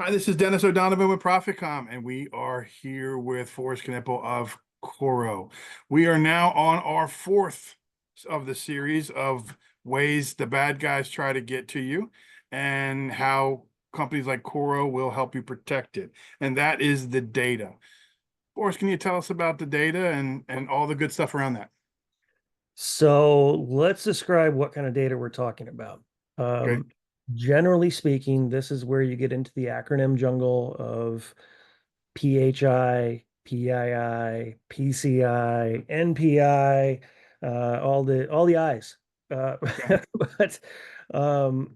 Hi, this is Denis O'Donovan with ProfitComm, and we are here with Forrest Knueppel of Coro. We are now on our fourth of the series of ways the bad guys try to get to you and how companies like Coro will help you protect it. And that is the data. Forrest, can you tell us about the data and all the good stuff around that? So let's describe what kind of data we're talking about. Okay. Um, Generally speaking, this is where you get into the acronym jungle of PHI, PII, PCI, NPI, all the I's. Uh, Okay. but um,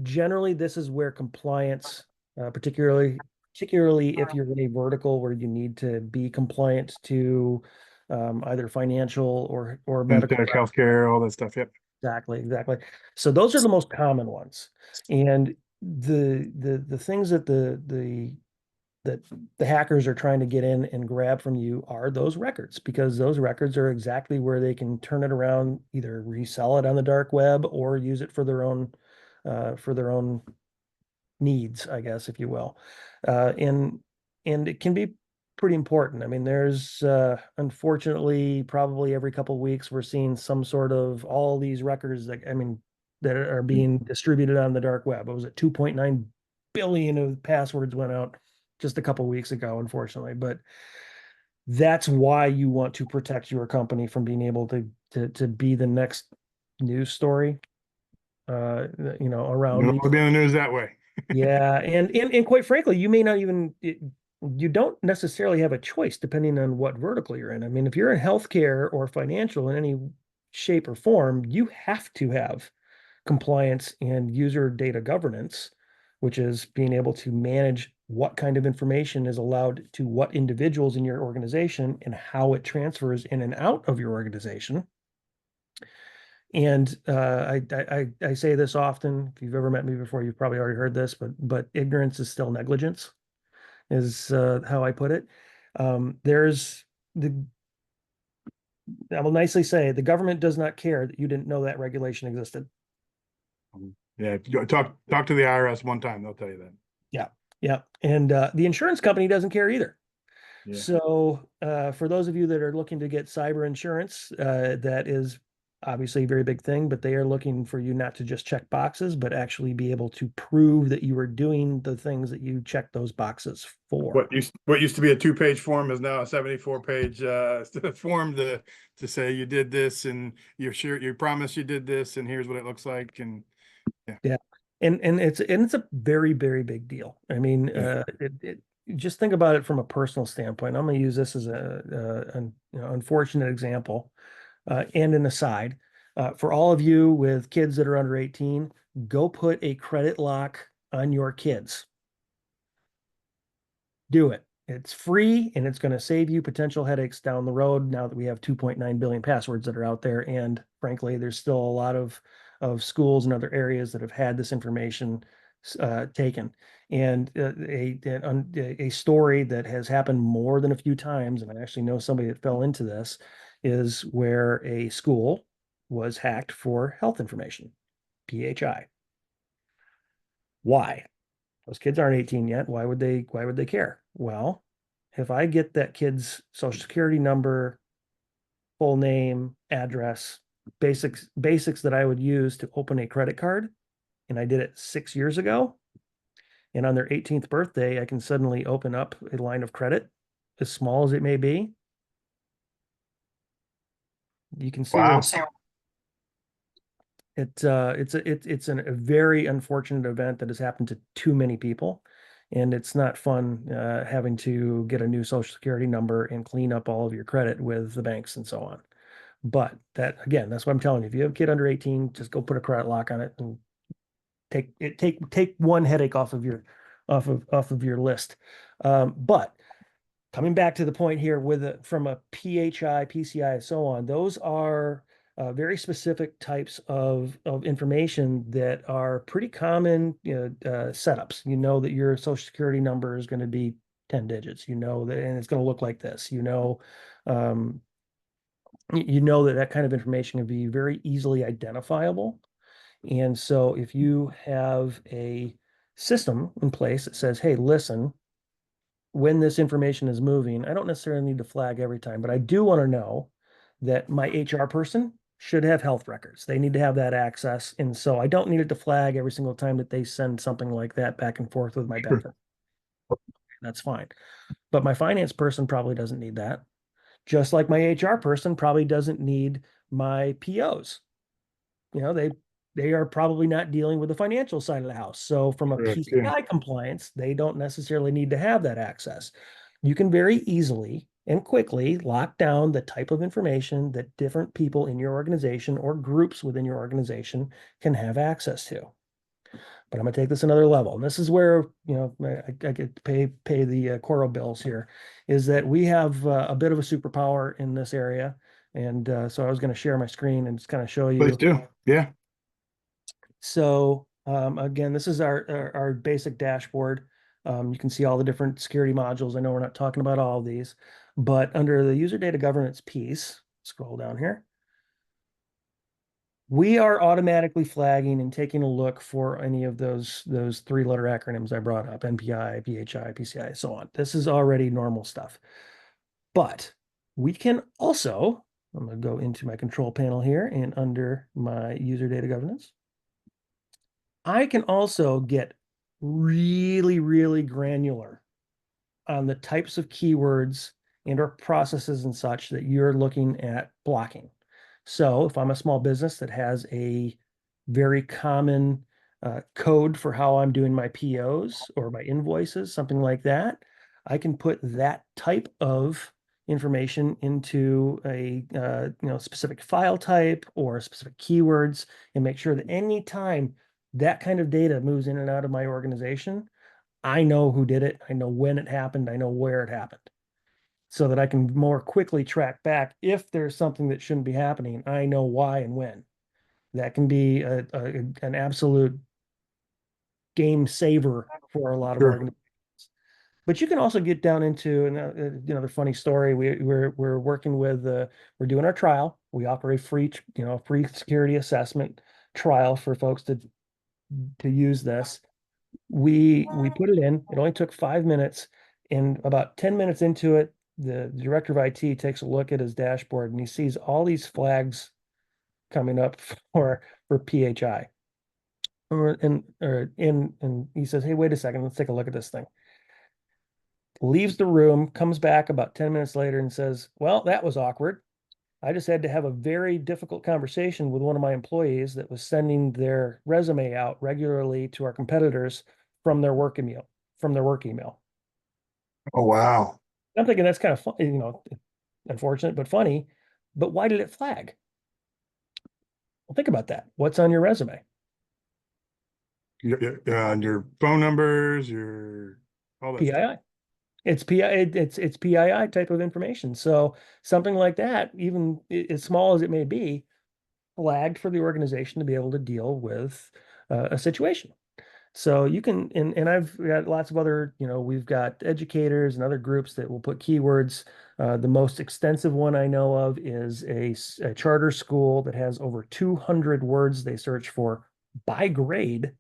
Generally, this is where compliance, particularly if you're in a vertical where you need to be compliant to either financial or medical. Fintech, healthcare, all that stuff. Yep. Exactly, exactly. So those are the most common ones. And the things that that the hackers are trying to get in and grab from you are those records, because those records are exactly where they can turn it around, either resell it on the dark web or use it for their own needs, I guess, if you will. And it can be pretty important. I mean, there's unfortunately probably every couple of weeks we're seeing some sort of all these records that, I mean, that are being distributed on the dark web. It was at 2.9 billion of passwords went out just a couple of weeks ago, unfortunately. But that's why you want to protect your company from being able to be the next news story, You around don't want these. to be in the news that way. Yeah, and quite frankly, you may not even you don't necessarily have a choice depending on what vertical you're in. I mean, if you're in healthcare or financial in any shape or form, you have to have compliance and user data governance, which is being able to manage what kind of information is allowed to what individuals in your organization and how it transfers in and out of your organization. And I say this often. If you've ever met me before, you've probably already heard this, but ignorance is still negligence, is how I put it. There's the I will nicely say the government does not care that you didn't know that regulation existed. Yeah, if you go talk to the IRS one time, they'll tell you that. Yeah, yeah, and the insurance company doesn't care either. Yeah. So, for those of you that are looking to get cyber insurance, that is obviously a very big thing, but they are looking for you not to just check boxes, but actually be able to prove that you are doing the things that you check those boxes for. What used to be a two-page form is now a 74-page form to say you did this and you're sure you promise you did this and here's what it looks like and yeah. Yeah. And it's a very, very big deal. I mean, Yeah. just think about it from a personal standpoint. I'm going to use this as an unfortunate example, and an aside. For all of you with kids that are under 18, go put a credit lock on your kids. Do it. It's free and it's going to save you potential headaches down the road now that we have 2.9 billion passwords that are out there. And frankly, there's still a lot of schools and other areas that have had this information taken. And a story that has happened more than a few times, and I actually know somebody that fell into this, is where a school was hacked for health information, PHI. Why? Those kids aren't 18 yet. Why would they care? Well, if I get that kid's social security number, full name, address, basics that I would use to open a credit card, and I did it 6 years ago, and on their 18th birthday, I can suddenly open up a line of credit, as small as it may be. You can see where Wow. it's a very unfortunate event that has happened to too many people, and it's not fun having to get a new social security number and clean up all of your credit with the banks and so on. But that again, that's what I'm telling you. If you have a kid under 18, just go put a credit lock on it and take one headache off of your list. But coming back to the point here from a PHI, PCI, and so on, those are very specific types of information that are pretty common, setups. You know that your social security number is going to be 10 digits. You know that, and it's going to look like this. Um, you know that that kind of information can be very easily identifiable. And so if you have system in place that says, hey, listen, when this information is moving, I don't necessarily need to flag every time, but I do want to know that my HR person should have health records. They need to have that access. And so I don't need it to flag every single time that they send something like that back and forth with my Sure. benefit. That's fine. But my finance person probably doesn't need that. Just like my HR person probably doesn't need my POs. They are probably not dealing with the financial side of the house. So from a Correct. Yeah. PCI compliance, they don't necessarily need to have that access. You can very easily and quickly lock down the type of information that different people in your organization or groups within your organization can have access to. But I'm going to take this another level. And this is where, I get to pay the Coro bills here, is that we have a bit of a superpower in this area. And so I was going to share my screen and just kind of show Please you. do. Yeah. So again, this is our basic dashboard. You can see all the different security modules. I know we're not talking about all of these, but under the user data governance piece, scroll down here, we are automatically flagging and taking a look for any of those three-letter acronyms I brought up, NPI, PHI, PCI, so on. This is already normal stuff. But we can also, I'm going to go into my control panel here and under my user data governance, I can also get really, really granular on the types of keywords and or processes and such that you're looking at blocking. So if I'm a small business that has a very common code for how I'm doing my POs or my invoices, something like that, I can put that type of information into a specific file type or specific keywords and make sure that anytime that kind of data moves in and out of my organization, I know who did it. I know when it happened. I know where it happened so that I can more quickly track back if there's something that shouldn't be happening. I know why and when. That can be an absolute game saver for a lot of Sure. organizations. But you can also get down into another funny story. We're working with we're doing our trial. We offer a free security assessment trial for folks to use this. We put it in. It only took 5 minutes, and about 10 minutes into it, the director of IT takes a look at his dashboard and he sees all these flags coming up for PHI. And he says, "Hey, wait a second, let's take a look at this thing." Leaves the room, comes back about 10 minutes later and says, "Well, that was awkward. I just had to have a very difficult conversation with one of my employees that was sending their resume out regularly to our competitors from their work email. Oh, wow. I'm thinking that's kind of fun, unfortunate, but funny. But why did it flag? Well, think about that. What's on your resume? Your phone numbers, all that stuff. PII. It's PII type of information. So something like that, even as small as it may be, flagged for the organization to be able to deal with a situation. So you can, and I've got lots of other, we've got educators and other groups that will put keywords. The most extensive one I know of is a charter school that has over 200 words they search for by grade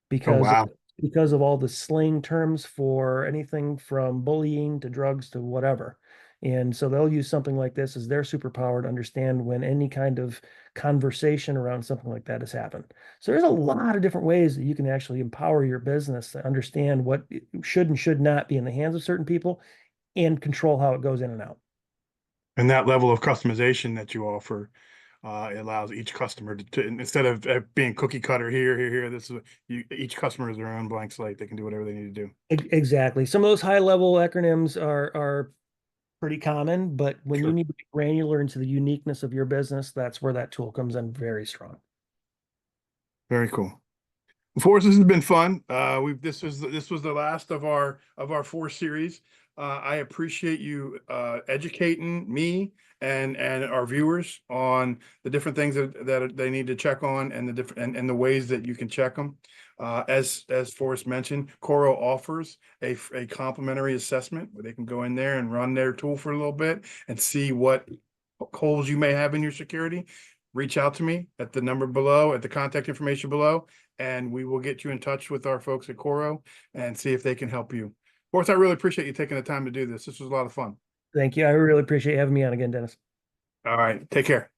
Oh, because wow. because of all the slang terms for anything from bullying to drugs to whatever. And so they'll use something like this as their superpower to understand when any kind of conversation around something like that has happened. So there's a lot of different ways that you can actually empower your business to understand what should and should not be in the hands of certain people and control how it goes in and out. And that level of customization that you offer, it allows each customer instead of being cookie cutter here, this is each customer is their own blank slate. They can do whatever they need to do. Exactly. Some of those high level acronyms are pretty common, but when you Sure. need to get granular into the uniqueness of your business, that's where that tool comes in very strong. Very cool. Forrest, this has been fun. This was the last of our four series. I appreciate you educating me and our viewers on the different things that they need to check on and the different and the ways that you can check them. As Forrest mentioned, Coro offers a complimentary assessment where they can go in there and run their tool for a little bit and see what holes you may have in your security. reach out to me at the number below, at the contact information below, and we will get you in touch with our folks at Coro and see if they can help you. Forrest, I really appreciate you taking the time to do this. This was a lot of fun. Thank you. I really appreciate you having me on again, Dennis. All right. Take care.